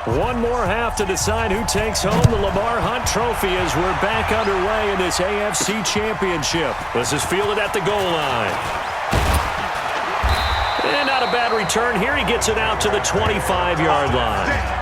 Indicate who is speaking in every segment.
Speaker 1: One more half to decide who takes home the Lamar Hunt Trophy as we're back underway in this AFC Championship. This is fielded at the goal line. And not a bad return here. He gets it out to the 25-yard line.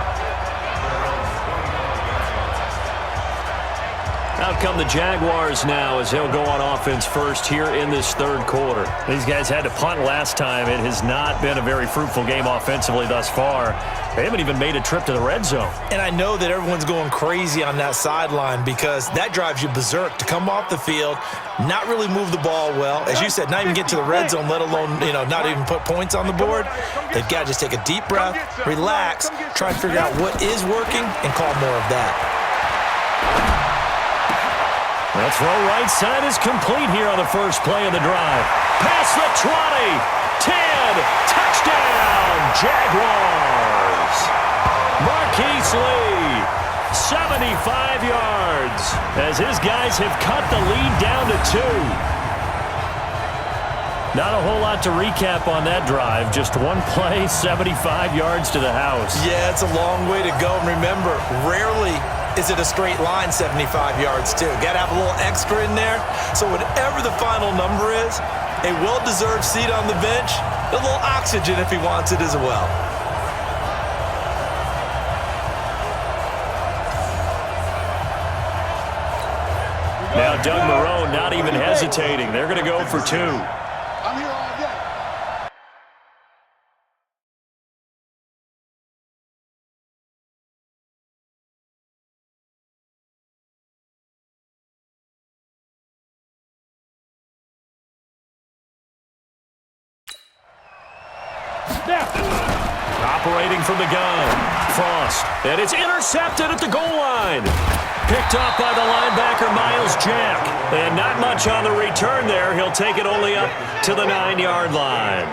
Speaker 1: Out come the Jaguars now as he'll go on offense first here in this third quarter. These guys had to punt last time. It has not been a very fruitful game offensively thus far. They haven't even made a trip to the red zone.
Speaker 2: And I know that everyone's going crazy on that sideline because that drives you berserk to come off the field, not really move the ball well. As you said, not even get to the red zone, let alone, not even put points on the board. They've got to just take a deep breath, relax, try and figure out what is working, and call more of that.
Speaker 1: The throw right side is complete here on the first play of the drive. Past the 20, 10, touchdown, Jaguars. Marquise Lee, 75 yards, as his guys have cut the lead down to 2. Not a whole lot to recap on that drive. Just one play, 75 yards to the house.
Speaker 2: Yeah, it's a long way to go. And remember, rarely is it a straight line 75 yards, too. Got to have a little extra in there. So whatever the final number is, a well-deserved seat on the bench, a little oxygen if he wants it as well.
Speaker 1: Now Doug Marrone not even hesitating. They're going to go for 2.
Speaker 3: I'm here all day.
Speaker 1: Operating from the gun, Frost, and it's intercepted at the goal line. Picked off by the linebacker, Miles Jack, and not much on the return there. He'll take it only up to the 9-yard line.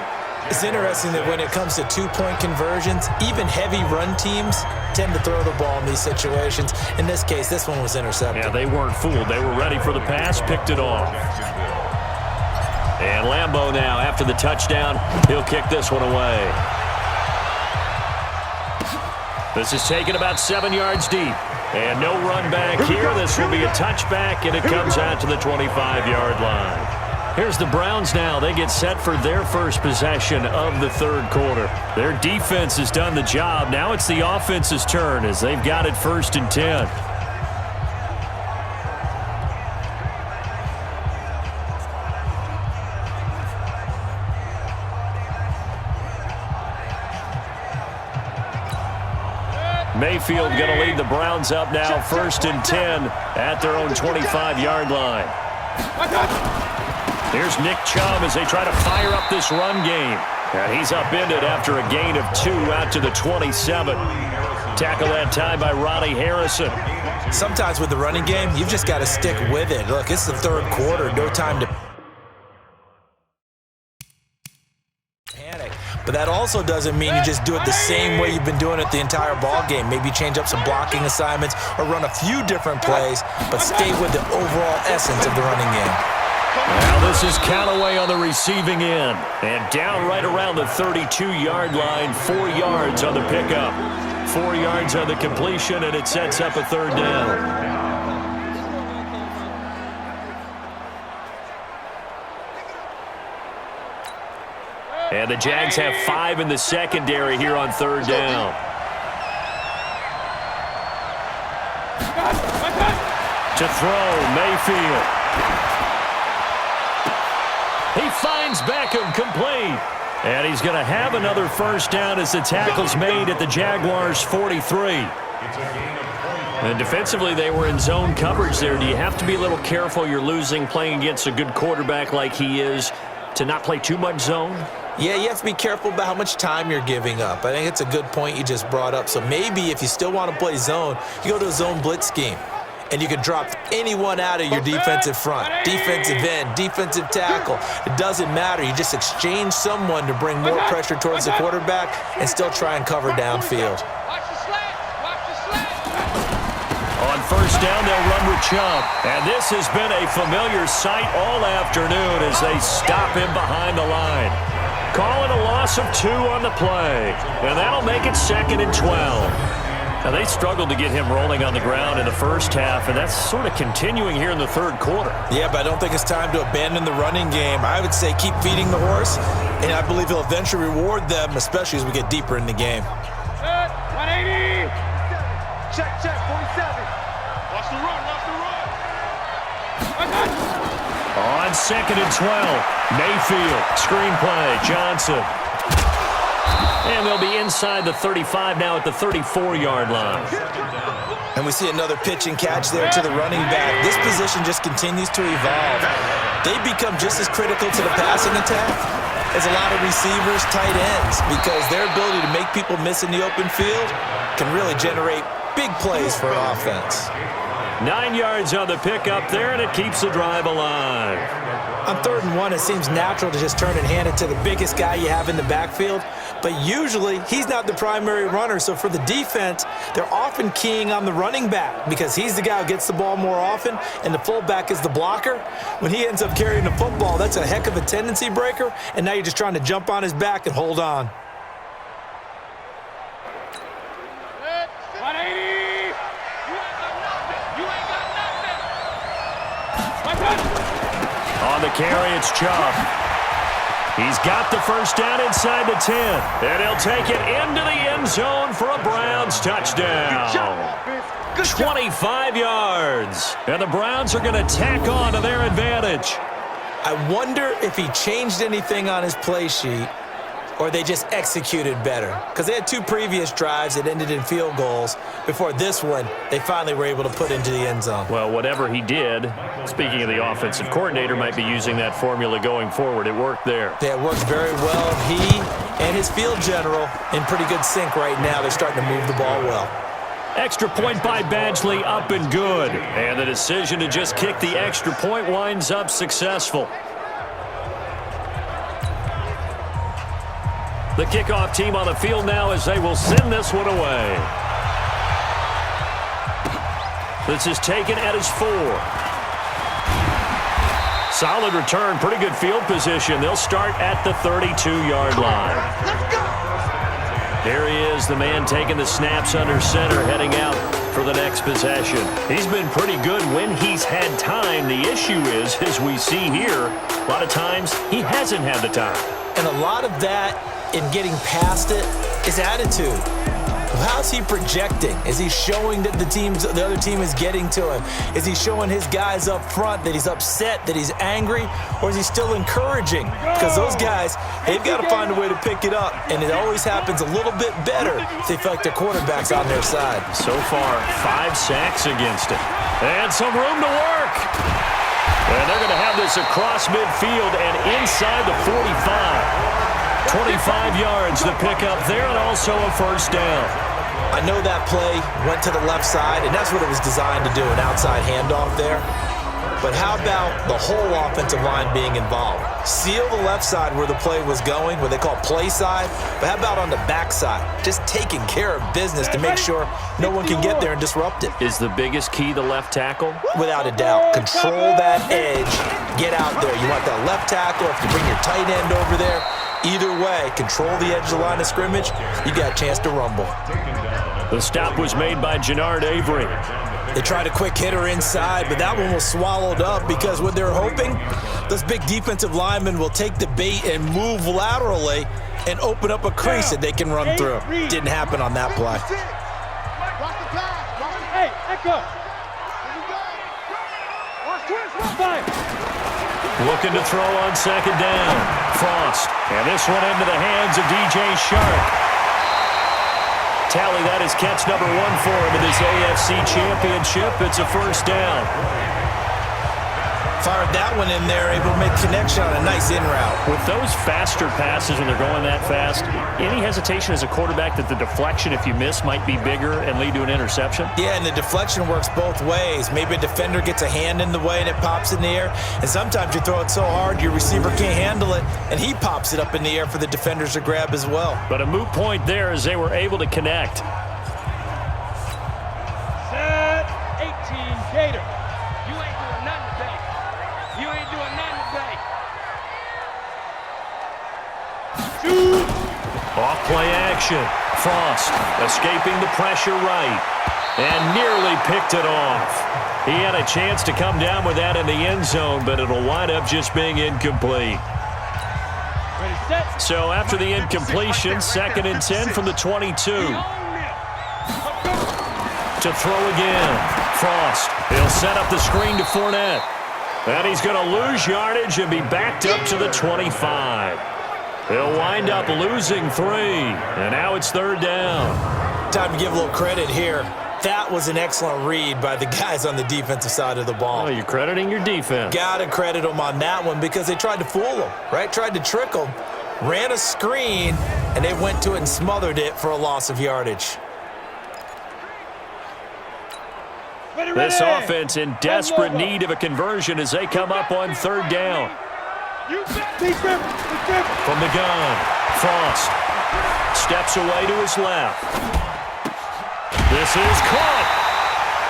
Speaker 2: It's interesting that when it comes to two-point conversions, even heavy run teams tend to throw the ball in these situations. In this case, this one was intercepted.
Speaker 1: Yeah, they weren't fooled. They were ready for the pass, picked it off. And Lambeau now, after the touchdown, he'll kick this one away. This is taken about 7 yards deep. And no run back here. This will be a touchback, and it comes out to the 25-yard line. Here's the Browns now. They get set for their first possession of the third quarter. Their defense has done the job. Now it's the offense's turn as they've got it 1st and 10. Mayfield going to lead the Browns up now, 1st and 10 at their own 25-yard line. Here's Nick Chubb as they try to fire up this run game. And he's upended after a gain of 2 out to the 27. Tackle that time by Ronnie Harrison.
Speaker 2: Sometimes with the running game, you've just got to stick with it. Look, it's the third quarter, no time to panic. But that also doesn't mean you just do it the same way you've been doing it the entire ball game. Maybe change up some blocking assignments or run a few different plays, but stay with the overall essence of the running game.
Speaker 1: Now this is Callaway on the receiving end. And down right around the 32-yard line, 4 yards on the pickup. 4 yards on the completion, and it sets up a 3rd down. And the Jags have 5 in the secondary here on 3rd down. To throw, Mayfield. He finds Beckham, complete. And he's going to have another 1st down as the tackle's made at the Jaguars' 43. And defensively, they were in zone coverage there. Do you have to be a little careful? You're losing, playing against a good quarterback like he is, to not play too much zone?
Speaker 2: Yeah, you have to be careful about how much time you're giving up. I think it's a good point you just brought up. So maybe if you still want to play zone, you go to a zone blitz scheme. And you can drop anyone out of your defensive front, defensive end, defensive tackle. It doesn't matter. You just exchange someone to bring more pressure towards the quarterback and still try and cover downfield.
Speaker 1: On 1st down, they'll run with Chubb. And this has been a familiar sight all afternoon as they stop him behind the line. Calling a loss of 2 on the play. And that'll make it 2nd and 12. Now, they struggled to get him rolling on the ground in the first half, and that's sort of continuing here in the third quarter.
Speaker 2: Yeah, but I don't think it's time to abandon the running game. I would say keep feeding the horse, and I believe he'll eventually reward them, especially as we get deeper in the game.
Speaker 3: 180. Check, 47. Watch the run,
Speaker 1: On 2nd and 12, Mayfield, screenplay, Johnson. And they'll be inside the 35 now at the 34-yard line.
Speaker 2: And we see another pitch and catch there to the running back. This position just continues to evolve. They become just as critical to the passing attack as a lot of receivers, tight ends, because their ability to make people miss in the open field can really generate big plays for an offense.
Speaker 1: 9 yards on the pickup there, and it keeps the drive alive.
Speaker 2: On 3rd and 1, it seems natural to just turn and hand it to the biggest guy you have in the backfield. But usually, he's not the primary runner. So for the defense, they're often keying on the running back because he's the guy who gets the ball more often, and the fullback is the blocker. When he ends up carrying the football, that's a heck of a tendency breaker, and now you're just trying to jump on his back and hold on.
Speaker 3: 180.
Speaker 1: On the carry, it's Chubb. He's got the first down inside the 10. And he'll take it into the end zone for a Browns touchdown. 25 yards. And the Browns are going to tack on to their advantage.
Speaker 2: I wonder if he changed anything on his play sheet or they just executed better. Because they had 2 previous drives that ended in field goals. Before this one, they finally were able to put into the end zone.
Speaker 1: Well, whatever he did, speaking of the offensive coordinator, might be using that formula going forward. It worked there.
Speaker 2: Yeah, it worked very well. He and his field general in pretty good sync right now. They're starting to move the ball well.
Speaker 1: Extra point by Badgley, up and good. And the decision to just kick the extra point winds up successful. The kickoff team on the field now as they will send this one away. This is taken at his 4. Solid return, pretty good field position. They'll start at the 32-yard line. There he is, the man taking the snaps under center, heading out for the next possession. He's been pretty good when he's had time. The issue is, as we see here, a lot of times he hasn't had the time.
Speaker 2: And a lot of that in getting past it is attitude. How's he projecting? Is he showing that the other team is getting to him? Is he showing his guys up front that he's upset, that he's angry, or is he still encouraging? Because those guys, they've got to find a way to pick it up, and it always happens a little bit better if they feel like their quarterback's on their side.
Speaker 1: So far, 5 sacks against him. And some room to work. And they're going to have this across midfield and inside the 45. 25 yards to pick up there, and also a first down.
Speaker 2: I know that play went to the left side, and that's what it was designed to do, an outside handoff there. But how about the whole offensive line being involved? Seal the left side where the play was going, what they call play side, but how about on the back side? Just taking care of business to make sure no one can get there and disrupt it.
Speaker 1: Is the biggest key the left tackle?
Speaker 2: Without a doubt. Control that edge. Get out there. You want that left tackle. If you bring your tight end over there, either way, control the edge of the line of scrimmage, you got a chance to rumble.
Speaker 1: The stop was made by Jannard Avery.
Speaker 2: They tried a quick hitter inside, but that one was swallowed up because what they're hoping, those big defensive linemen will take the bait and move laterally and open up a crease that they can run through. Didn't happen on that play.
Speaker 3: Hey, echo.
Speaker 1: Looking to throw on 2nd down. Frost. And this one into the hands of DJ Shark. Tally, that is catch number 1 for him in this AFC Championship. It's a first down.
Speaker 2: Fired that one in there, able to make connection on a nice in route.
Speaker 1: With those faster passes when they're going that fast, any hesitation as a quarterback that the deflection, if you miss, might be bigger and lead to an interception?
Speaker 2: Yeah, and the deflection works both ways. Maybe a defender gets a hand in the way and it pops in the air, and sometimes you throw it so hard your receiver can't handle it, and he pops it up in the air for the defenders to grab as well.
Speaker 1: But a moot point there as they were able to connect.
Speaker 3: Set 18 Gator. You ain't doing nothing today. You ain't doing nothing today.
Speaker 1: Off play action. Frost escaping the pressure right and nearly picked it off. He had a chance to come down with that in the end zone, but it'll wind up just being incomplete. So after the incompletion, 2nd and 10 from the 22. To throw again. Frost. He'll set up the screen to Fournette. And he's going to lose yardage and be backed up to the 25. He'll wind up losing 3. And now it's 3rd down.
Speaker 2: Time to give a little credit here. That was an excellent read by the guys on the defensive side of the ball.
Speaker 1: Oh, you're crediting your defense.
Speaker 2: Got to credit them on that one because they tried to fool them, right? Tried to trick them. Ran a screen, and they went to it and smothered it for a loss of yardage.
Speaker 1: This offense in desperate need of a conversion as they come up on 3rd down. From the gun, Frost steps away to his left. This is caught.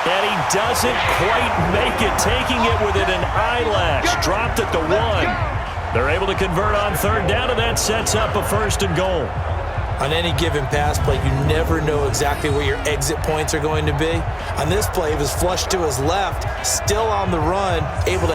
Speaker 1: And he doesn't quite make it, taking it within an eyelash. Dropped at the 1. They're able to convert on 3rd down, and that sets up a 1st and goal.
Speaker 2: On any given pass play, you never know exactly where your exit points are going to be. On this play, it was flushed to his left, still on the run, able to